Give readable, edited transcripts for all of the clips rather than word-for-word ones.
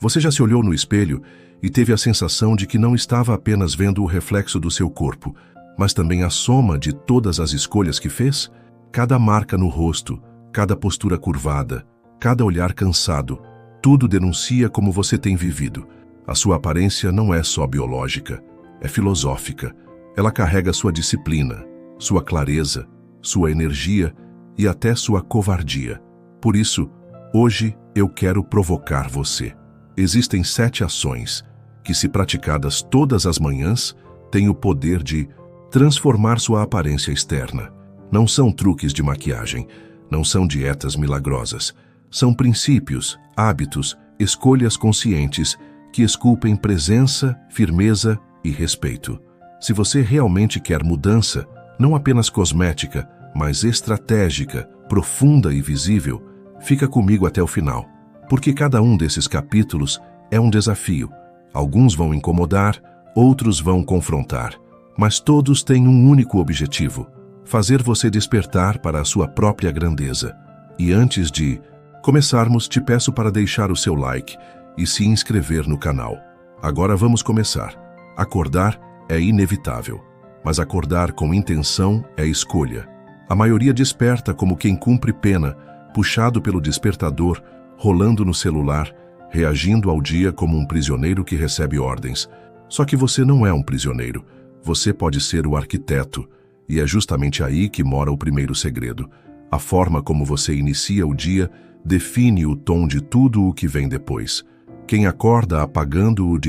Você já se olhou no espelho e teve a sensação de que não estava apenas vendo o reflexo do seu corpo, mas também a soma de todas as escolhas que fez? Cada marca no rosto, cada postura curvada, cada olhar cansado, tudo denuncia como você tem vivido. A sua aparência não é só biológica, é filosófica. Ela carrega sua disciplina, sua clareza, sua energia e até sua covardia. Por isso, hoje eu quero provocar você. Existem 7 ações que, se praticadas todas as manhãs, têm o poder de transformar sua aparência externa. Não são truques de maquiagem, não são dietas milagrosas. São princípios, hábitos, escolhas conscientes que esculpem presença, firmeza e respeito. Se você realmente quer mudança, não apenas cosmética, mas estratégica, profunda e visível, fica comigo até o final. Porque cada um desses capítulos é um desafio. Alguns vão incomodar, outros vão confrontar. Mas todos têm um único objetivo: fazer você despertar para a sua própria grandeza. E antes de começarmos, te peço para deixar o seu like e se inscrever no canal. Agora vamos começar. Acordar é inevitável, mas acordar com intenção é escolha. A maioria desperta como quem cumpre pena, puxado pelo despertador, rolando no celular, reagindo ao dia como um prisioneiro que recebe ordens. Só que você não é um prisioneiro. Você pode ser o arquiteto, e é justamente aí que mora o primeiro segredo. A forma como você inicia o dia define o tom de tudo o que vem depois. Quem acorda apagando o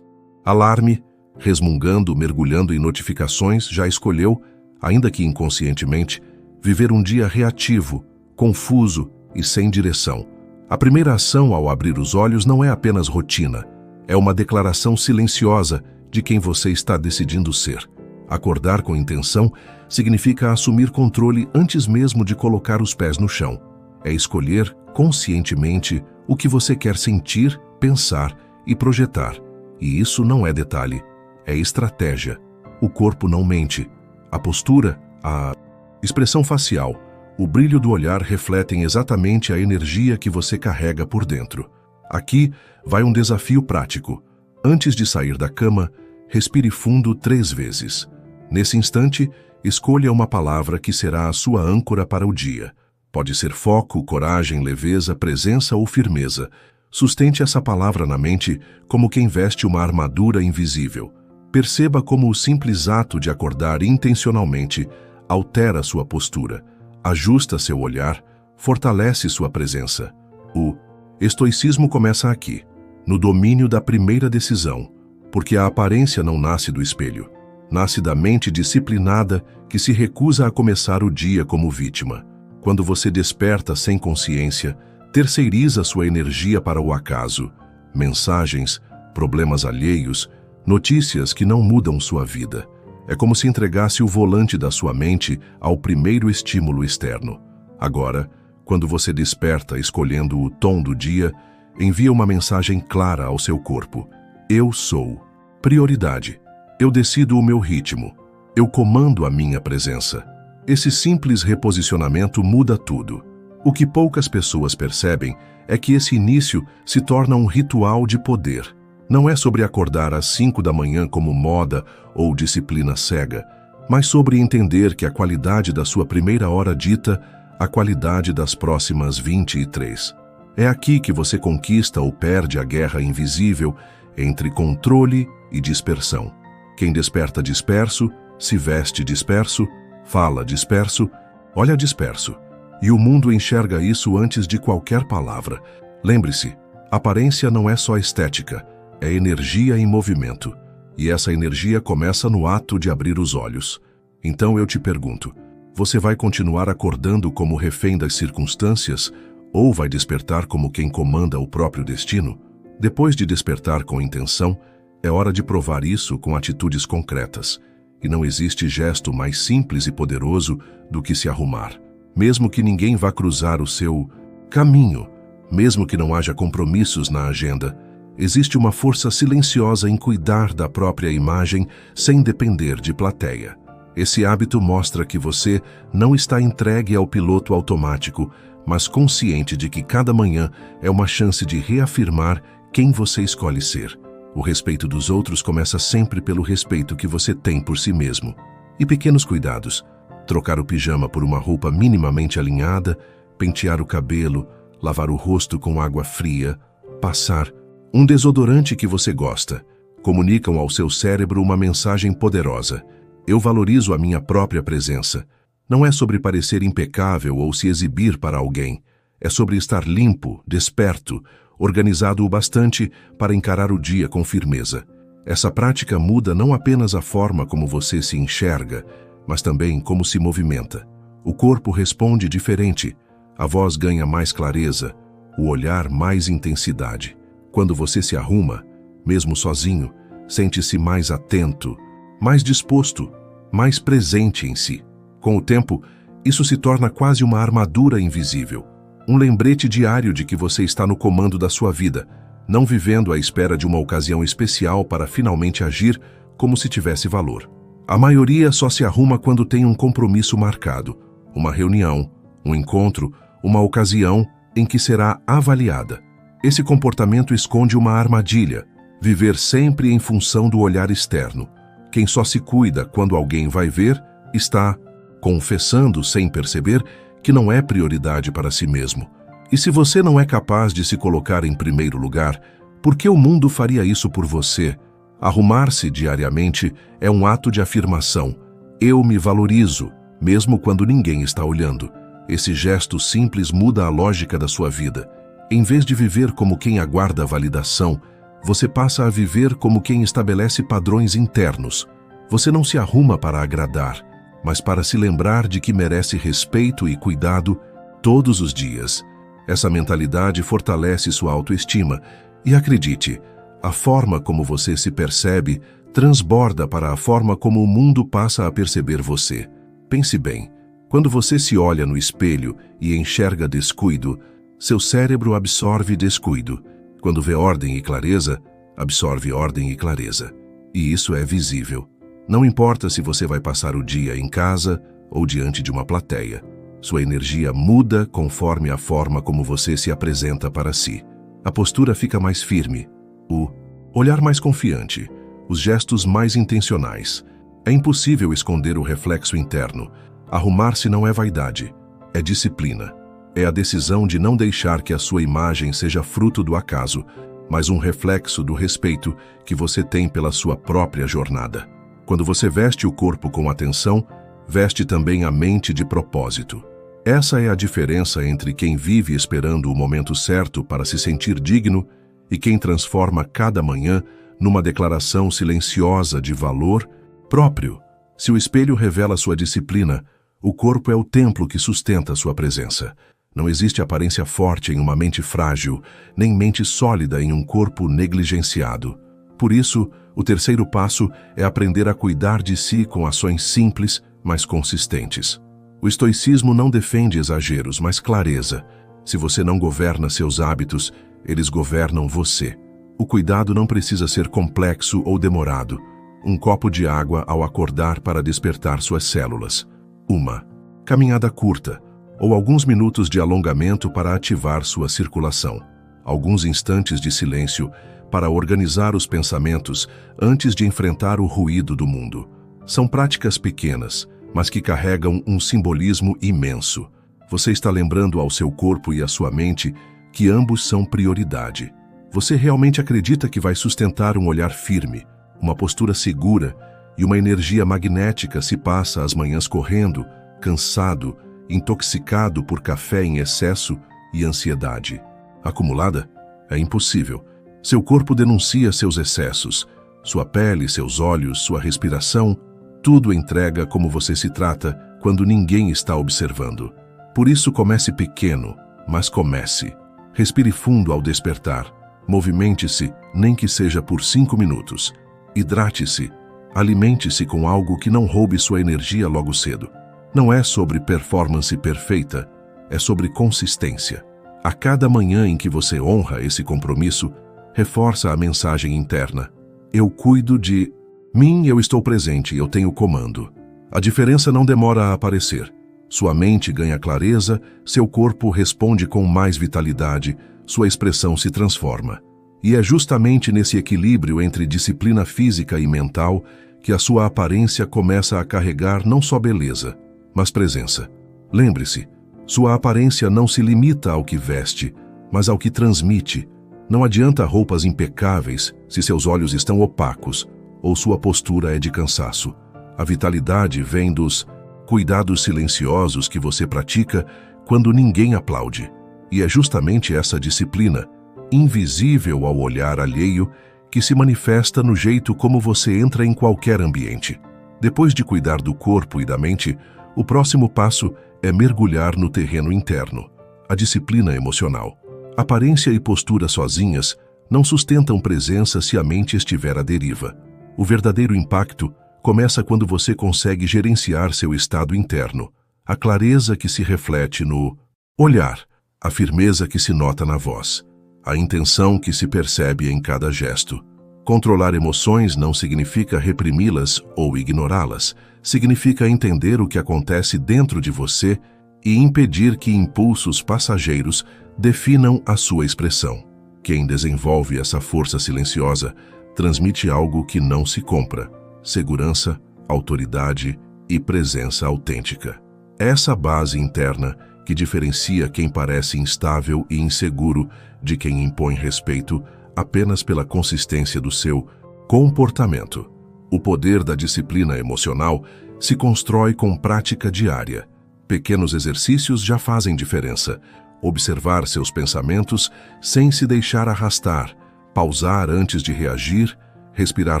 alarme, resmungando, mergulhando em notificações, já escolheu, ainda que inconscientemente, viver um dia reativo, confuso e sem direção. A primeira ação ao abrir os olhos não é apenas rotina, é uma declaração silenciosa de quem você está decidindo ser. Acordar com intenção significa assumir controle antes mesmo de colocar os pés no chão. É escolher conscientemente o que você quer sentir, pensar e projetar. E isso não é detalhe, é estratégia. O corpo não mente. A postura, a expressão facial, o brilho do olhar refletem exatamente a energia que você carrega por dentro. Aqui vai um desafio prático. Antes de sair da cama, respire fundo 3 vezes. Nesse instante, escolha uma palavra que será a sua âncora para o dia. Pode ser foco, coragem, leveza, presença ou firmeza. Sustente essa palavra na mente como quem veste uma armadura invisível. Perceba como o simples ato de acordar intencionalmente altera sua postura, ajusta seu olhar, fortalece sua presença. O estoicismo começa aqui, no domínio da primeira decisão, porque a aparência não nasce do espelho. Nasce da mente disciplinada que se recusa a começar o dia como vítima. Quando você desperta sem consciência, terceiriza sua energia para o acaso, mensagens, problemas alheios, notícias que não mudam sua vida. É como se entregasse o volante da sua mente ao primeiro estímulo externo. Agora, quando você desperta escolhendo o tom do dia, envia uma mensagem clara ao seu corpo. Eu sou. Prioridade. Eu decido o meu ritmo. Eu comando a minha presença. Esse simples reposicionamento muda tudo. O que poucas pessoas percebem é que esse início se torna um ritual de poder. Não é sobre acordar às 5 da manhã como moda ou disciplina cega, mas sobre entender que a qualidade da sua primeira hora dita a qualidade das próximas 23. É aqui que você conquista ou perde a guerra invisível entre controle e dispersão. Quem desperta disperso, se veste disperso, fala disperso, olha disperso. E o mundo enxerga isso antes de qualquer palavra. Lembre-se, aparência não é só estética, é energia em movimento. E essa energia começa no ato de abrir os olhos. Então eu te pergunto, você vai continuar acordando como refém das circunstâncias ou vai despertar como quem comanda o próprio destino? Depois de despertar com intenção, é hora de provar isso com atitudes concretas. E não existe gesto mais simples e poderoso do que se arrumar. Mesmo que ninguém vá cruzar o seu caminho, mesmo que não haja compromissos na agenda, existe uma força silenciosa em cuidar da própria imagem sem depender de plateia. Esse hábito mostra que você não está entregue ao piloto automático, mas consciente de que cada manhã é uma chance de reafirmar quem você escolhe ser. O respeito dos outros começa sempre pelo respeito que você tem por si mesmo. E pequenos cuidados. Trocar o pijama por uma roupa minimamente alinhada, pentear o cabelo, lavar o rosto com água fria, passar um desodorante que você gosta. Comunicam ao seu cérebro uma mensagem poderosa. Eu valorizo a minha própria presença. Não é sobre parecer impecável ou se exibir para alguém. É sobre estar limpo, desperto, organizado o bastante para encarar o dia com firmeza. Essa prática muda não apenas a forma como você se enxerga, mas também como se movimenta. O corpo responde diferente, a voz ganha mais clareza, o olhar mais intensidade. Quando você se arruma, mesmo sozinho, sente-se mais atento, mais disposto, mais presente em si. Com o tempo, isso se torna quase uma armadura invisível, um lembrete diário de que você está no comando da sua vida, não vivendo à espera de uma ocasião especial para finalmente agir como se tivesse valor. A maioria só se arruma quando tem um compromisso marcado, uma reunião, um encontro, uma ocasião em que será avaliada. Esse comportamento esconde uma armadilha, viver sempre em função do olhar externo. Quem só se cuida quando alguém vai ver, está confessando sem perceber que não é prioridade para si mesmo. E se você não é capaz de se colocar em primeiro lugar, por que o mundo faria isso por você? Arrumar-se diariamente é um ato de afirmação. Eu me valorizo, mesmo quando ninguém está olhando. Esse gesto simples muda a lógica da sua vida. Em vez de viver como quem aguarda a validação, você passa a viver como quem estabelece padrões internos. Você não se arruma para agradar, mas para se lembrar de que merece respeito e cuidado todos os dias. Essa mentalidade fortalece sua autoestima e, acredite, a forma como você se percebe transborda para a forma como o mundo passa a perceber você. Pense bem, quando você se olha no espelho e enxerga descuido, seu cérebro absorve descuido. Quando vê ordem e clareza, absorve ordem e clareza. E isso é visível. Não importa se você vai passar o dia em casa ou diante de uma plateia. Sua energia muda conforme a forma como você se apresenta para si. A postura fica mais firme, o olhar mais confiante, os gestos mais intencionais. É impossível esconder o reflexo interno. Arrumar-se não é vaidade, é disciplina. É a decisão de não deixar que a sua imagem seja fruto do acaso, mas um reflexo do respeito que você tem pela sua própria jornada. Quando você veste o corpo com atenção, veste também a mente de propósito. Essa é a diferença entre quem vive esperando o momento certo para se sentir digno e quem transforma cada manhã numa declaração silenciosa de valor próprio. Se o espelho revela sua disciplina, o corpo é o templo que sustenta sua presença. Não existe aparência forte em uma mente frágil, nem mente sólida em um corpo negligenciado. Por isso, o terceiro passo é aprender a cuidar de si com ações simples, mas consistentes. O estoicismo não defende exageros, mas clareza. Se você não governa seus hábitos, eles governam você. O cuidado não precisa ser complexo ou demorado. Um copo de água ao acordar para despertar suas células. Uma caminhada curta, ou alguns minutos de alongamento para ativar sua circulação. Alguns instantes de silêncio para organizar os pensamentos antes de enfrentar o ruído do mundo. São práticas pequenas, mas que carregam um simbolismo imenso. Você está lembrando ao seu corpo e à sua mente que ambos são prioridade. Você realmente acredita que vai sustentar um olhar firme, uma postura segura e uma energia magnética se passa as manhãs correndo, cansado, intoxicado por café em excesso e ansiedade acumulada? É impossível. Seu corpo denuncia seus excessos. Sua pele, seus olhos, sua respiração, tudo entrega como você se trata quando ninguém está observando. Por isso comece pequeno, mas comece. Respire fundo ao despertar. Movimente-se, nem que seja por 5 minutos. Hidrate-se. Alimente-se com algo que não roube sua energia logo cedo. Não é sobre performance perfeita, é sobre consistência. A cada manhã em que você honra esse compromisso, reforça a mensagem interna. Eu cuido de mim, eu estou presente, eu tenho comando. A diferença não demora a aparecer. Sua mente ganha clareza, seu corpo responde com mais vitalidade, sua expressão se transforma. E é justamente nesse equilíbrio entre disciplina física e mental que a sua aparência começa a carregar não só beleza, mas presença. Lembre-se, sua aparência não se limita ao que veste, mas ao que transmite. Não adianta roupas impecáveis se seus olhos estão opacos ou sua postura é de cansaço. A vitalidade vem dos cuidados silenciosos que você pratica quando ninguém aplaude. E é justamente essa disciplina, invisível ao olhar alheio, que se manifesta no jeito como você entra em qualquer ambiente. Depois de cuidar do corpo e da mente, o próximo passo é mergulhar no terreno interno, a disciplina emocional. Aparência e postura sozinhas não sustentam presença se a mente estiver à deriva. O verdadeiro impacto começa quando você consegue gerenciar seu estado interno, a clareza que se reflete no olhar, a firmeza que se nota na voz, a intenção que se percebe em cada gesto. Controlar emoções não significa reprimi-las ou ignorá-las, significa entender o que acontece dentro de você e impedir que impulsos passageiros definam a sua expressão. Quem desenvolve essa força silenciosa transmite algo que não se compra: segurança, autoridade e presença autêntica. Essa base interna que diferencia quem parece instável e inseguro de quem impõe respeito apenas pela consistência do seu comportamento. O poder da disciplina emocional se constrói com prática diária. Pequenos exercícios já fazem diferença. Observar seus pensamentos sem se deixar arrastar, pausar antes de reagir, respirar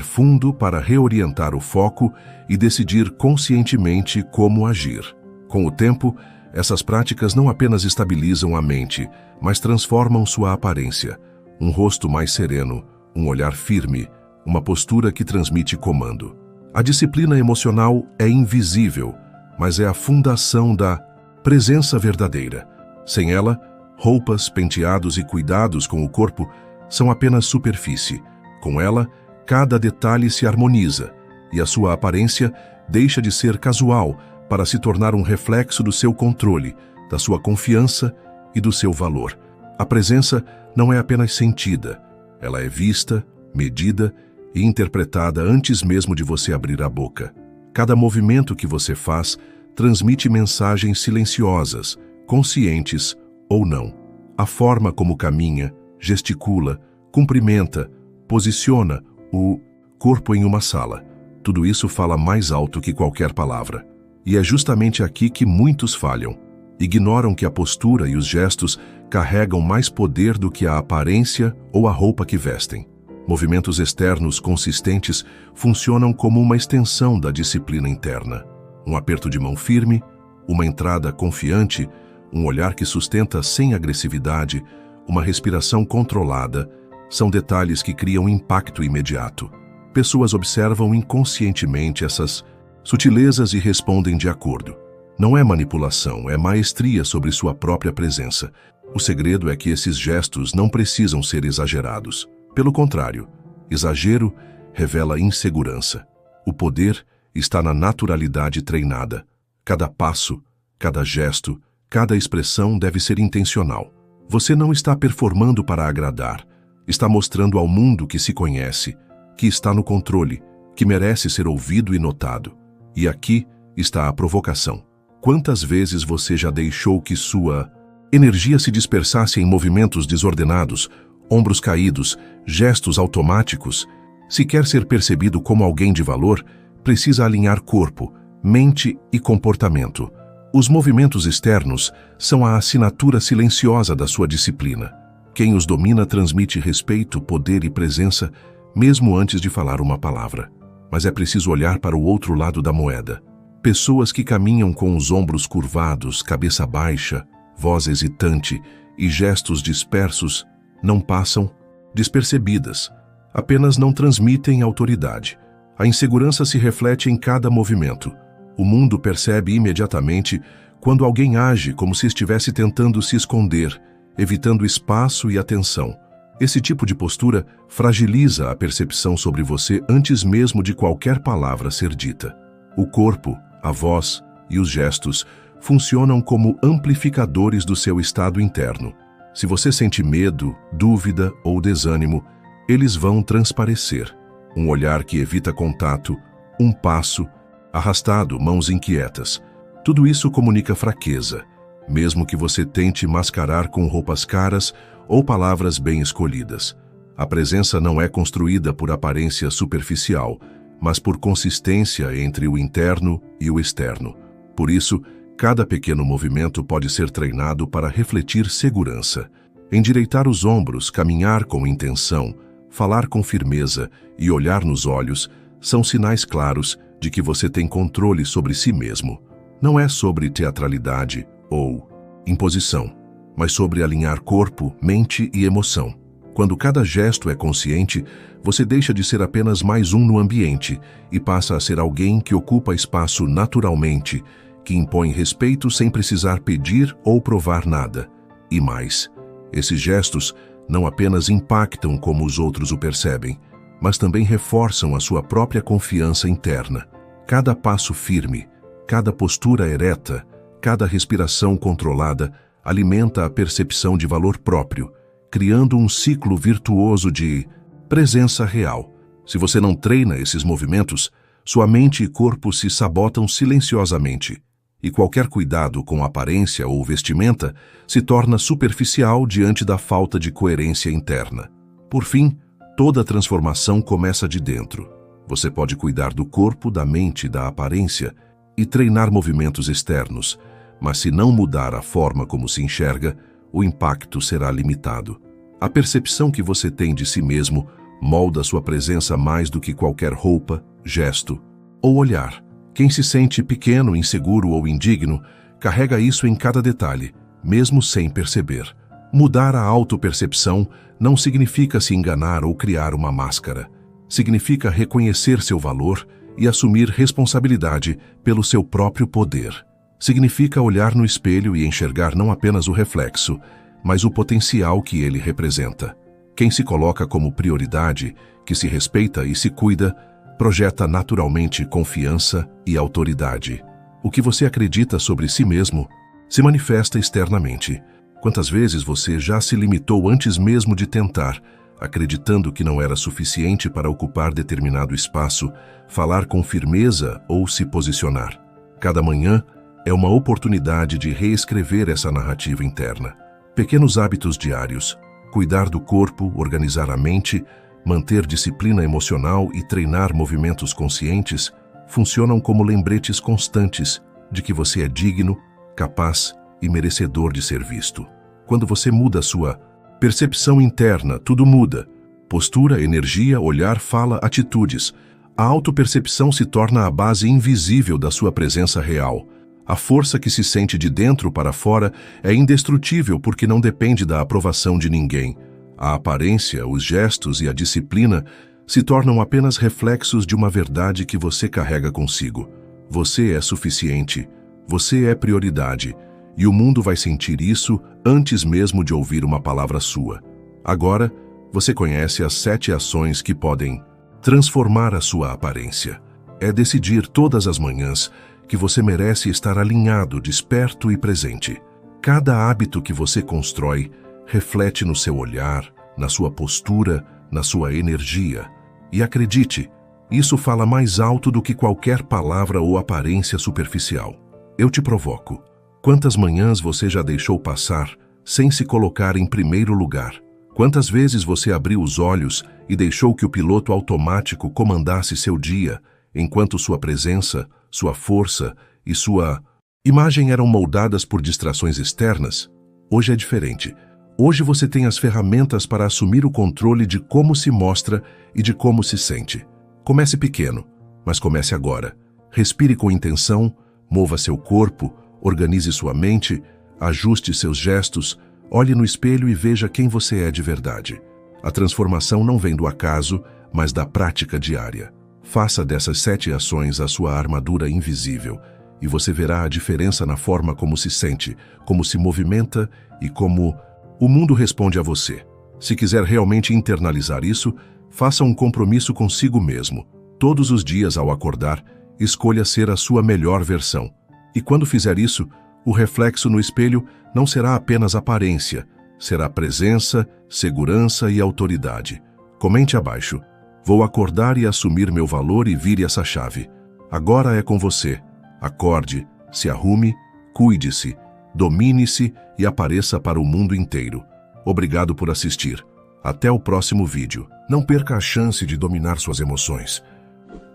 fundo para reorientar o foco e decidir conscientemente como agir. Com o tempo, essas práticas não apenas estabilizam a mente, mas transformam sua aparência. Um rosto mais sereno, um olhar firme, uma postura que transmite comando. A disciplina emocional é invisível, mas é a fundação da presença verdadeira. Sem ela, roupas, penteados e cuidados com o corpo são apenas superfície. Com ela, cada detalhe se harmoniza e a sua aparência deixa de ser casual para se tornar um reflexo do seu controle, da sua confiança e do seu valor. A presença não é apenas sentida, ela é vista, medida e interpretada antes mesmo de você abrir a boca. Cada movimento que você faz transmite mensagens silenciosas, conscientes ou não. A forma como caminha, gesticula, cumprimenta, posiciona o corpo em uma sala. Tudo isso fala mais alto que qualquer palavra. E é justamente aqui que muitos falham. Ignoram que a postura e os gestos carregam mais poder do que a aparência ou a roupa que vestem. Movimentos externos consistentes funcionam como uma extensão da disciplina interna. Um aperto de mão firme, uma entrada confiante, um olhar que sustenta sem agressividade, uma respiração controlada, são detalhes que criam impacto imediato. Pessoas observam inconscientemente essas sutilezas e respondem de acordo. Não é manipulação, é maestria sobre sua própria presença. O segredo é que esses gestos não precisam ser exagerados. Pelo contrário, exagero revela insegurança. O poder está na naturalidade treinada. Cada passo, cada gesto, cada expressão deve ser intencional. Você não está performando para agradar. Está mostrando ao mundo que se conhece, que está no controle, que merece ser ouvido e notado. E aqui está a provocação. Quantas vezes você já deixou que sua energia se dispersasse em movimentos desordenados, ombros caídos, gestos automáticos? Se quer ser percebido como alguém de valor, precisa alinhar corpo, mente e comportamento. Os movimentos externos são a assinatura silenciosa da sua disciplina. Quem os domina transmite respeito, poder e presença, mesmo antes de falar uma palavra. Mas é preciso olhar para o outro lado da moeda. Pessoas que caminham com os ombros curvados, cabeça baixa, voz hesitante e gestos dispersos não passam despercebidas, apenas não transmitem autoridade. A insegurança se reflete em cada movimento. O mundo percebe imediatamente quando alguém age como se estivesse tentando se esconder, evitando espaço e atenção. Esse tipo de postura fragiliza a percepção sobre você antes mesmo de qualquer palavra ser dita. O corpo, a voz e os gestos funcionam como amplificadores do seu estado interno. Se você sente medo, dúvida ou desânimo, eles vão transparecer. Um olhar que evita contato, um passo, arrastado, mãos inquietas. Tudo isso comunica fraqueza, mesmo que você tente mascarar com roupas caras ou palavras bem escolhidas. A presença não é construída por aparência superficial, mas por consistência entre o interno e o externo. Por isso, cada pequeno movimento pode ser treinado para refletir segurança. Endireitar os ombros, caminhar com intenção, falar com firmeza e olhar nos olhos são sinais claros de que você tem controle sobre si mesmo. Não é sobre teatralidade ou imposição, mas sobre alinhar corpo, mente e emoção. Quando cada gesto é consciente, você deixa de ser apenas mais um no ambiente e passa a ser alguém que ocupa espaço naturalmente, que impõe respeito sem precisar pedir ou provar nada. E mais, esses gestos não apenas impactam como os outros o percebem, mas também reforçam a sua própria confiança interna. Cada passo firme, cada postura ereta, cada respiração controlada alimenta a percepção de valor próprio, criando um ciclo virtuoso de presença real. Se você não treina esses movimentos, sua mente e corpo se sabotam silenciosamente, e qualquer cuidado com aparência ou vestimenta se torna superficial diante da falta de coerência interna. Por fim, toda transformação começa de dentro. Você pode cuidar do corpo, da mente, da aparência e treinar movimentos externos, mas se não mudar a forma como se enxerga, o impacto será limitado. A percepção que você tem de si mesmo molda sua presença mais do que qualquer roupa, gesto ou olhar. Quem se sente pequeno, inseguro ou indigno, carrega isso em cada detalhe, mesmo sem perceber. Mudar a autopercepção não significa se enganar ou criar uma máscara. Significa reconhecer seu valor e assumir responsabilidade pelo seu próprio poder. Significa olhar no espelho e enxergar não apenas o reflexo, mas o potencial que ele representa. Quem se coloca como prioridade, que se respeita e se cuida, projeta naturalmente confiança e autoridade. O que você acredita sobre si mesmo se manifesta externamente. Quantas vezes você já se limitou antes mesmo de tentar, acreditando que não era suficiente para ocupar determinado espaço, falar com firmeza ou se posicionar? Cada manhã é uma oportunidade de reescrever essa narrativa interna. Pequenos hábitos diários, cuidar do corpo, organizar a mente, manter disciplina emocional e treinar movimentos conscientes funcionam como lembretes constantes de que você é digno, capaz e merecedor de ser visto. Quando você muda a sua percepção interna, tudo muda. Postura, energia, olhar, fala, atitudes. A autopercepção se torna a base invisível da sua presença real. A força que se sente de dentro para fora é indestrutível porque não depende da aprovação de ninguém. A aparência, os gestos e a disciplina se tornam apenas reflexos de uma verdade que você carrega consigo. Você é suficiente, você é prioridade, e o mundo vai sentir isso antes mesmo de ouvir uma palavra sua. Agora, você conhece as 7 ações que podem transformar a sua aparência. É decidir todas as manhãs que você merece estar alinhado, desperto e presente. Cada hábito que você constrói reflete no seu olhar, na sua postura, na sua energia. E acredite, isso fala mais alto do que qualquer palavra ou aparência superficial. Eu te provoco. Quantas manhãs você já deixou passar sem se colocar em primeiro lugar? Quantas vezes você abriu os olhos e deixou que o piloto automático comandasse seu dia, enquanto sua presença, sua força e sua imagem eram moldadas por distrações externas? Hoje é diferente. Hoje você tem as ferramentas para assumir o controle de como se mostra e de como se sente. Comece pequeno, mas comece agora. Respire com intenção, mova seu corpo, organize sua mente, ajuste seus gestos, olhe no espelho e veja quem você é de verdade. A transformação não vem do acaso, mas da prática diária. Faça dessas 7 ações a sua armadura invisível, e você verá a diferença na forma como se sente, como se movimenta e como o mundo responde a você. Se quiser realmente internalizar isso, faça um compromisso consigo mesmo. Todos os dias ao acordar, escolha ser a sua melhor versão. E quando fizer isso, o reflexo no espelho não será apenas aparência, será presença, segurança e autoridade. Comente abaixo. Vou acordar e assumir meu valor e vire essa chave. Agora é com você. Acorde, se arrume, cuide-se, domine-se e apareça para o mundo inteiro. Obrigado por assistir. Até o próximo vídeo. Não perca a chance de dominar suas emoções.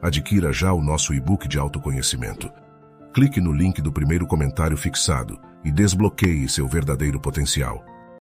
Adquira já o nosso e-book de autoconhecimento. Clique no link do primeiro comentário fixado e desbloqueie seu verdadeiro potencial.